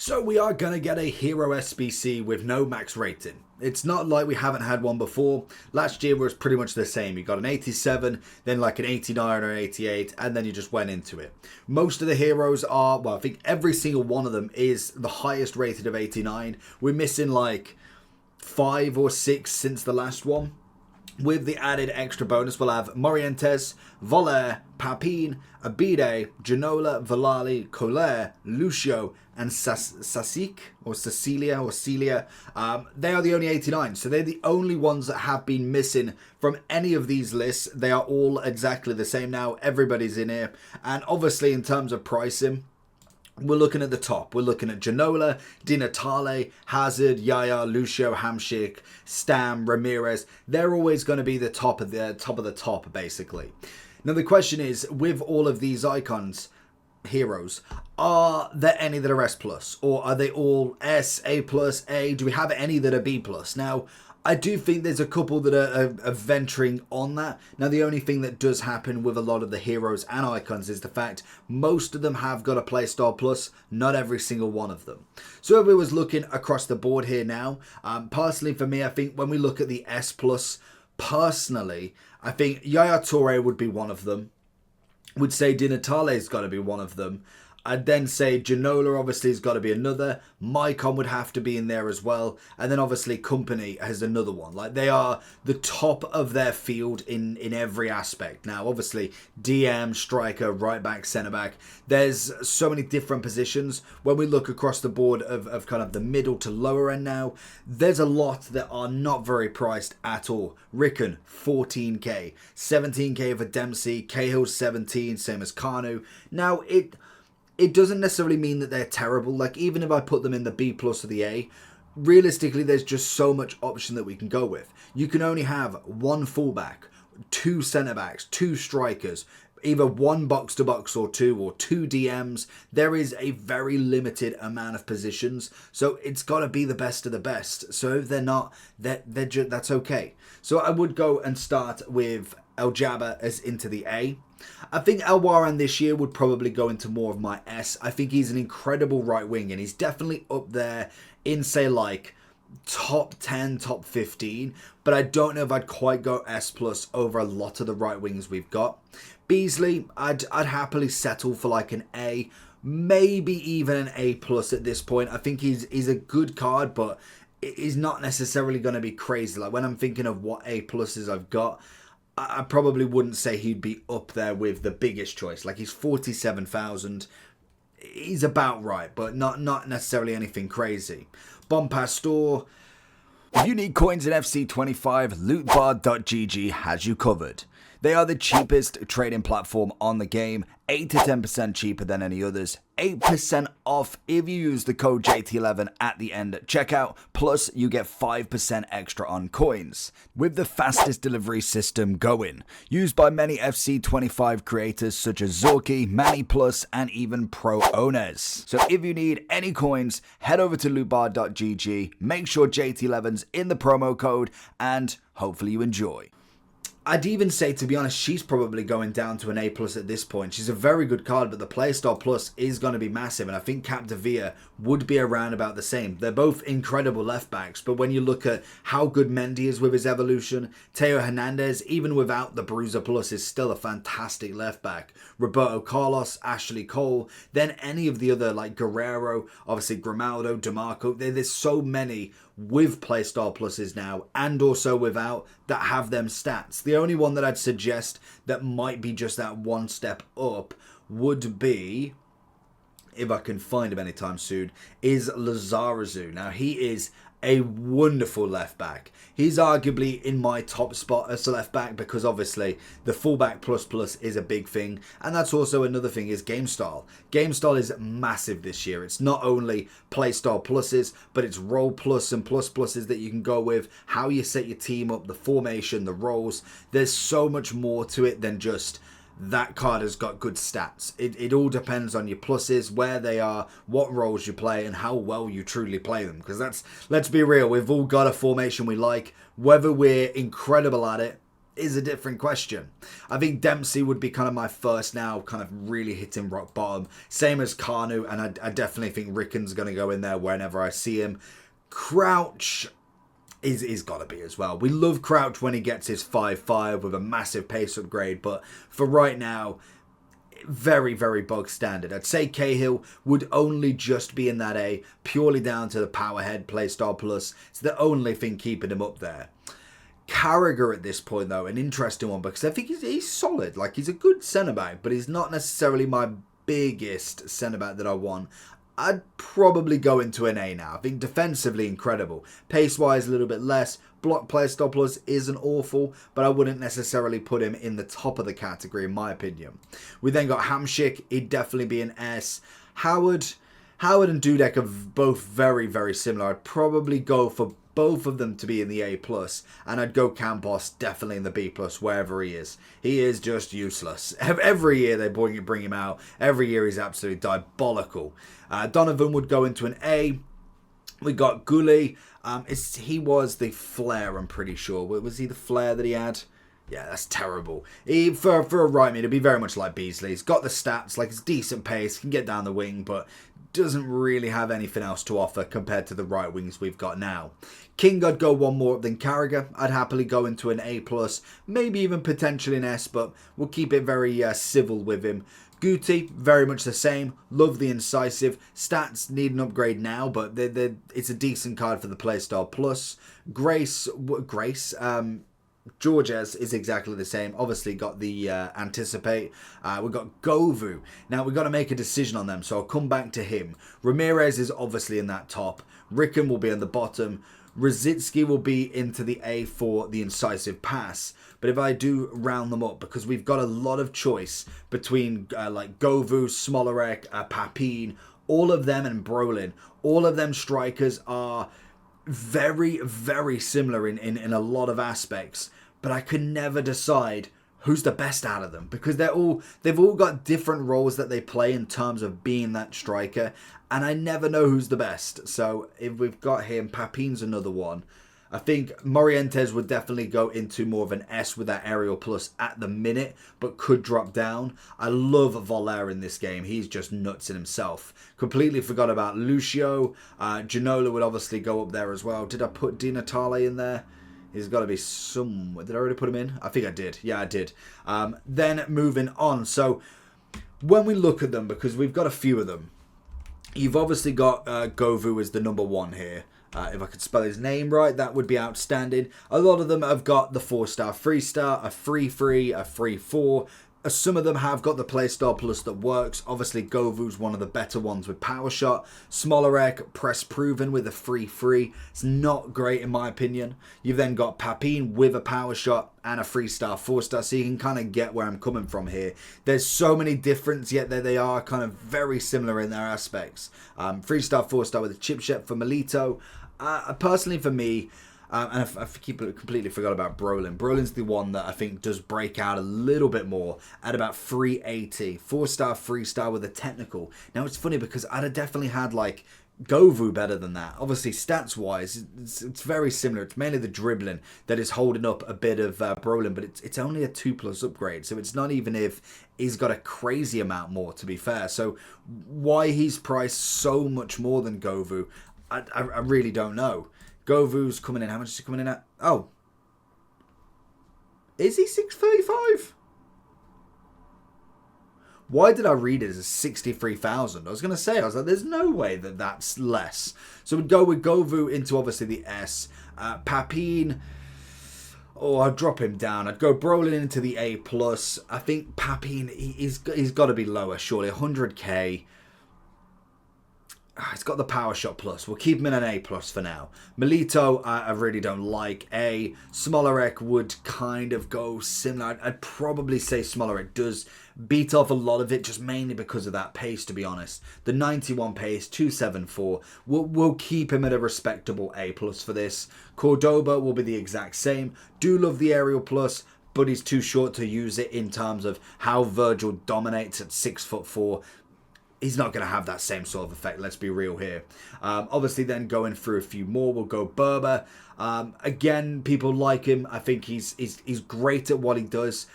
So we are going to get a hero SBC with no max rating. It's not like we haven't had one before. Last year was pretty much the same. You got an 87, then like an 89 or an 88, and then you just went into it. Most of the heroes are, well, I think every single one of them is the highest rated of 89. We're missing like 5 or 6 since the last one. With the added extra bonus, we'll have Morientes, Voler, Papin, Abide, Ginola, Valali, Colère, Lucio, and Sasik, or Celia. They are the only 89, so they're the only ones that have been missing from any of these lists. They are all exactly the same now. Everybody's in here. And obviously, in terms of pricing, we're looking at the top. We're looking at Ginola, Di Natale, Hazard, Yaya, Lucio, Hamsik, Stam, Ramirez. They're always going to be the top of the top, basically. Now the question is, with all of these icons, heroes, are there any that are S+, or are they all S, A+, A? Do we have any that are B+? Now, I do think there's a couple that are venturing on that. Now, the only thing that does happen with a lot of the heroes and icons is the fact most of them have got a playstyle plus, not every single one of them. So if we was looking across the board here now, personally for me, I think when we look at the S+, personally, I think Yaya Toure would be one of them. Would say Di Natale's got to be one of them. I'd then say Ginola obviously has got to be another. Maicon would have to be in there as well. And then obviously Company has another one. Like, they are the top of their field in every aspect. Now, obviously, DM, striker, right back, centre back. There's so many different positions. When we look across the board of kind of the middle to lower end now, there's a lot that are not very priced at all. Rickon, 14k. 17k for Dempsey. Cahill, 17, same as Kanu. Now, it doesn't necessarily mean that they're terrible. Like, even if I put them in the B+ or the A, realistically, there's just so much option that we can go with. You can only have one fullback, 2 centre-backs, 2 strikers, either 1 box-to-box or 2 DMs. There is a very limited amount of positions, so it's got to be the best of the best. So if they're not, that's okay. So I would go and start with El Jabba as into the A. I think El Waran this year would probably go into more of my S. I think he's an incredible right wing, and he's definitely up there in, say, like top 10, top 15. But I don't know if I'd quite go S+ over a lot of the right wings we've got. Beasley, I'd happily settle for like an A, maybe even an A+ at this point. I think he's a good card, but he's not necessarily going to be crazy. Like, when I'm thinking of what A+s I've got, I probably wouldn't say he'd be up there with the biggest choice. Like, he's 47,000. He's about right, but not necessarily anything crazy. Bon Pastor. If you need coins in FC25, lootbar.gg has you covered. They are the cheapest trading platform on the game, 8 to 10% cheaper than any others, 8% off if you use the code JT11 at the end at checkout, plus you get 5% extra on coins. With the fastest delivery system going, used by many FC25 creators such as Zorki, Manny Plus, and even pro owners. So if you need any coins, head over to lootbar.gg, make sure JT11's in the promo code, and hopefully you enjoy. I'd even say, to be honest, she's probably going down to an A+ at this point. She's a very good card, but the Playstyle Plus is going to be massive, and I think Capdevia would be around about the same. They're both incredible left backs, but when you look at how good Mendy is with his evolution, Teo Hernandez, even without the Bruiser Plus, is still a fantastic left back. Roberto Carlos, Ashley Cole, then any of the other, like Guerrero, obviously Grimaldo, DeMarco, there's so many with Playstyle Pluses now, and also without, that have them stats. The only one that I'd suggest that might be just that one step up would be, if I can find him anytime soon, is Lizarazu. Now, he is a wonderful left back. He's arguably in my top spot as a left back because obviously the fullback plus is a big thing, and that's also another thing is game style. Game style is massive this year. It's not only play style pluses, but it's role plus and pluses that you can go with, how you set your team up, the formation, the roles. There's so much more to it than just that card has got good stats. It all depends on your pluses, where they are, what roles you play, and how well you truly play them. Because let's be real, we've all got a formation we like. Whether we're incredible at it is a different question. I think Dempsey would be kind of my first now, kind of really hitting rock bottom. Same as Kanu, and I definitely think Ricken's going to go in there whenever I see him. Crouch is got to be as well. We love Crouch when he gets his 5-5 with a massive pace upgrade, but for right now, very, very bog standard. I'd say Cahill would only just be in that A, purely down to the powerhead playstyle plus. It's the only thing keeping him up there. Carragher at this point, though, an interesting one, because I think he's solid. Like, he's a good centre-back, but he's not necessarily my biggest centre-back that I want. I'd probably go into an A now. I think defensively incredible. Pace-wise, a little bit less. Block player stop plus isn't awful, but I wouldn't necessarily put him in the top of the category, in my opinion. We then got Hamsik. He'd definitely be an S. Howard and Dudek are both very, very similar. I'd probably go for both of them to be in the A+, and I'd go Campos definitely in the B+, wherever he is. He is just useless. Every year they bring him out. Every year he's absolutely diabolical. Donovan would go into an A. We got Goalie. He was the flare, I'm pretty sure. Was he the flare that he had? Yeah, that's terrible. For a right mid, it'd be very much like Beasley. He's got the stats, like it's decent pace, can get down the wing, but doesn't really have anything else to offer compared to the right wings we've got now. King, I'd go one more up than Carragher. I'd happily go into an A+, maybe even potentially an S, but we'll keep it very civil with him. Guti, very much the same. Love the incisive. Stats need an upgrade now, but it's a decent card for the playstyle plus. Georges is exactly the same. Obviously got the anticipate. We've got Govu. Now we've got to make a decision on them, so I'll come back to him. Ramirez is obviously in that top. Ricken will be on the bottom. Rosicki will be into the A for the incisive pass. But if I do round them up, because we've got a lot of choice between like Govu, Smolarek, Papin, all of them, and Brolin. All of them strikers are very, very similar in a lot of aspects, but I could never decide who's the best out of them, because they've all got different roles that they play in terms of being that striker, and I never know who's the best. So if we've got him, Papin's another one. I think Morientes would definitely go into more of an S with that aerial plus at the minute, but could drop down. I love Voller in this game. He's just nuts in himself. Completely forgot about Lucio. Ginola would obviously go up there as well. Did I put Di Natale in there? He's got to be somewhere. Did I already put him in? I think I did. Yeah, I did. Then moving on. So when we look at them, because we've got a few of them, you've obviously got Govu as the number one here. If I could spell his name right, that would be outstanding. A lot of them have got the 4-star, 3-star, a 3-3, a 3-4. Some of them have got the playstyle plus that works. Obviously, Govu's one of the better ones with power shot. Smolarek, press proven with a 3-3. It's not great in my opinion. You've then got Papin with a power shot and a 3-star, 4-star. So you can kind of get where I'm coming from here. There's so many differences, yet they are kind of very similar in their aspects. 3-star, 4-star with a chip shot for Melito. Personally, for me, and I completely forgot about Brolin. Brolin's the one that I think does break out a little bit more at about 380. 4-star, 3-star with a technical. Now, it's funny because I'd have definitely had, like, Govu better than that. Obviously, stats-wise, it's very similar. It's mainly the dribbling that is holding up a bit of Brolin, but it's only a 2+ upgrade, so it's not even if he's got a crazy amount more, to be fair. So why he's priced so much more than Govu, I really don't know. Govu's coming in. How much is he coming in at? Oh. Is he 635? Why did I read it as 63,000? I was going to say, there's no way that that's less. So we'd go with Govu into obviously the S. Papin, I'd drop him down. I'd go Brolin into the A+. I think Papin, he's got to be lower, surely. 100k. It's got the power shot plus. We'll keep him in an A+ for now. Melito, I really don't like. A. Smolarek would kind of go similar. I'd probably say Smolarek does beat off a lot of it, just mainly because of that pace, to be honest. The 91 pace, 274. We'll keep him at a respectable A+ for this. Cordoba will be the exact same. Do love the aerial plus, but he's too short to use it in terms of how Virgil dominates at 6'4". he's not going to have that same sort of effect. Let's be real here. Obviously, then going through a few more, we'll go Berber. Again, people like him. I think he's great at what he does,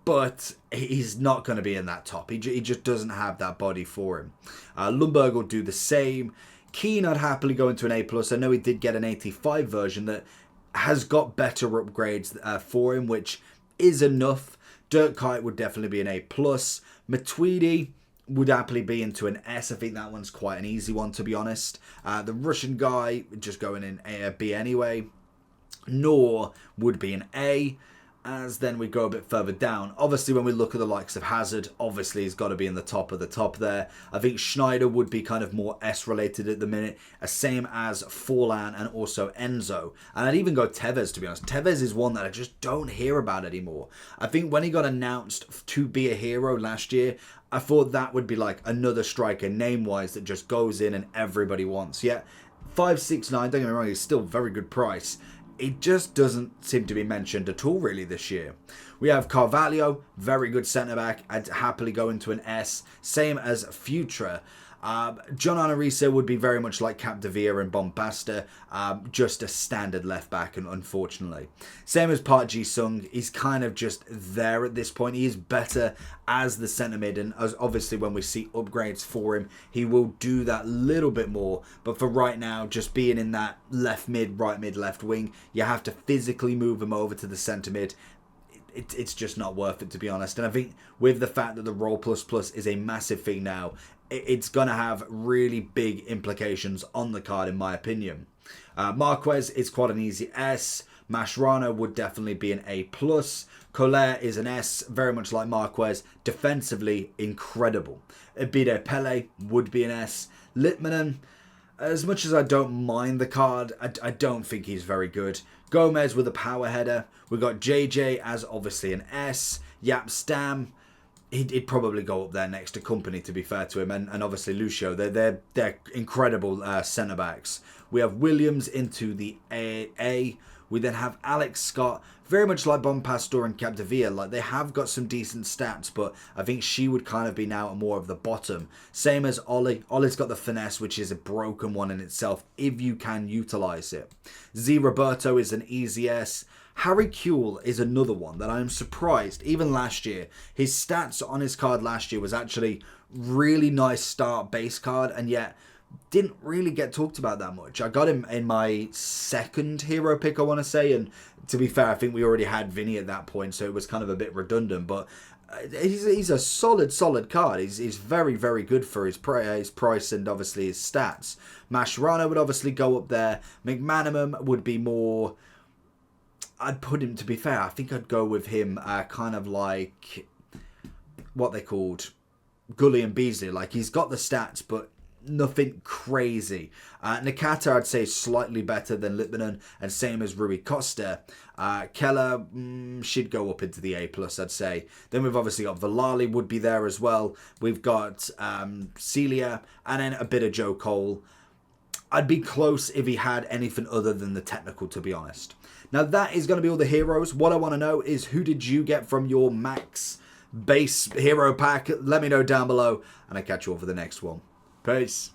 but he's not going to be in that top. He just doesn't have that body for him. Lundberg will do the same. Keane, I'd happily go into an A+. I know he did get an 85 version that has got better upgrades for him, which is enough. Dirk Kuyt would definitely be an A+. Matuidi would happily be into an S. I think that one's quite an easy one, to be honest. The Russian guy, just going in A or B anyway. Nor would be an A. As then we go a bit further down. Obviously, when we look at the likes of Hazard, obviously he's got to be in the top of the top there. I think Schneider would be kind of more S-related at the minute. Same as Forlan and also Enzo. And I'd even go Tevez, to be honest. Tevez is one that I just don't hear about anymore. I think when he got announced to be a hero last year, I thought that would be like another striker name-wise that just goes in and everybody wants. Yeah, 5.69, don't get me wrong, it's still a very good price. It just doesn't seem to be mentioned at all really this year. We have Carvalho, very good centre-back. I'd happily go into an S. Same as Futre. John Onarise would be very much like Capdevia and Bombasta, just a standard left-back, and unfortunately. Same as Park Ji-sung. He's kind of just there at this point. He is better as the centre-mid, and as obviously when we see upgrades for him, he will do that little bit more. But for right now, just being in that left mid, right mid, left wing, you have to physically move him over to the centre-mid. It's just not worth it, to be honest. And I think with the fact that the Roll++ is a massive thing now, it's going to have really big implications on the card, in my opinion. Marquez is quite an easy S. Mascherano would definitely be an A+. Collet is an S, very much like Marquez. Defensively, incredible. Abide Pele would be an S. Litmanen, as much as I don't mind the card, I don't think he's very good. Gomez with a power header. We got JJ as obviously an S. Yap Stam, he'd probably go up there next to Company, to be fair to him, and obviously Lucio. They're incredible centre backs. We have Williams into the A. We then have Alex Scott, very much like Bompastor and Capdevia. Like, they have got some decent stats, but I think she would kind of be now at more of the bottom. Same as Ollie. Ollie's got the finesse, which is a broken one in itself, if you can utilise it. Z Roberto is an easy S. Harry Kewell is another one that I'm surprised. Even last year, his stats on his card last year was actually really nice start base card, and yet didn't really get talked about that much. I got him in my second hero pick, I want to say, and to be fair, I think we already had Vinny at that point, so it was kind of a bit redundant, but he's a solid card. He's very, very good for his price and obviously his stats. Mascherano would obviously go up there. McManaman would be more... I'd put him, to be fair, I think I'd go with him kind of like what they called Gully and Beasley. Like, he's got the stats, but nothing crazy. Nakata, I'd say, slightly better than Litmanen, and same as Rui Costa. Keller should go up into the A+, I'd say. Then we've obviously got Valali would be there as well. We've got Celia, and then a bit of Joe Cole. I'd be close if he had anything other than the technical, to be honest. Now, that is going to be all the heroes. What I want to know is, who did you get from your max base hero pack? Let me know down below, and I'll catch you all for the next one. Peace.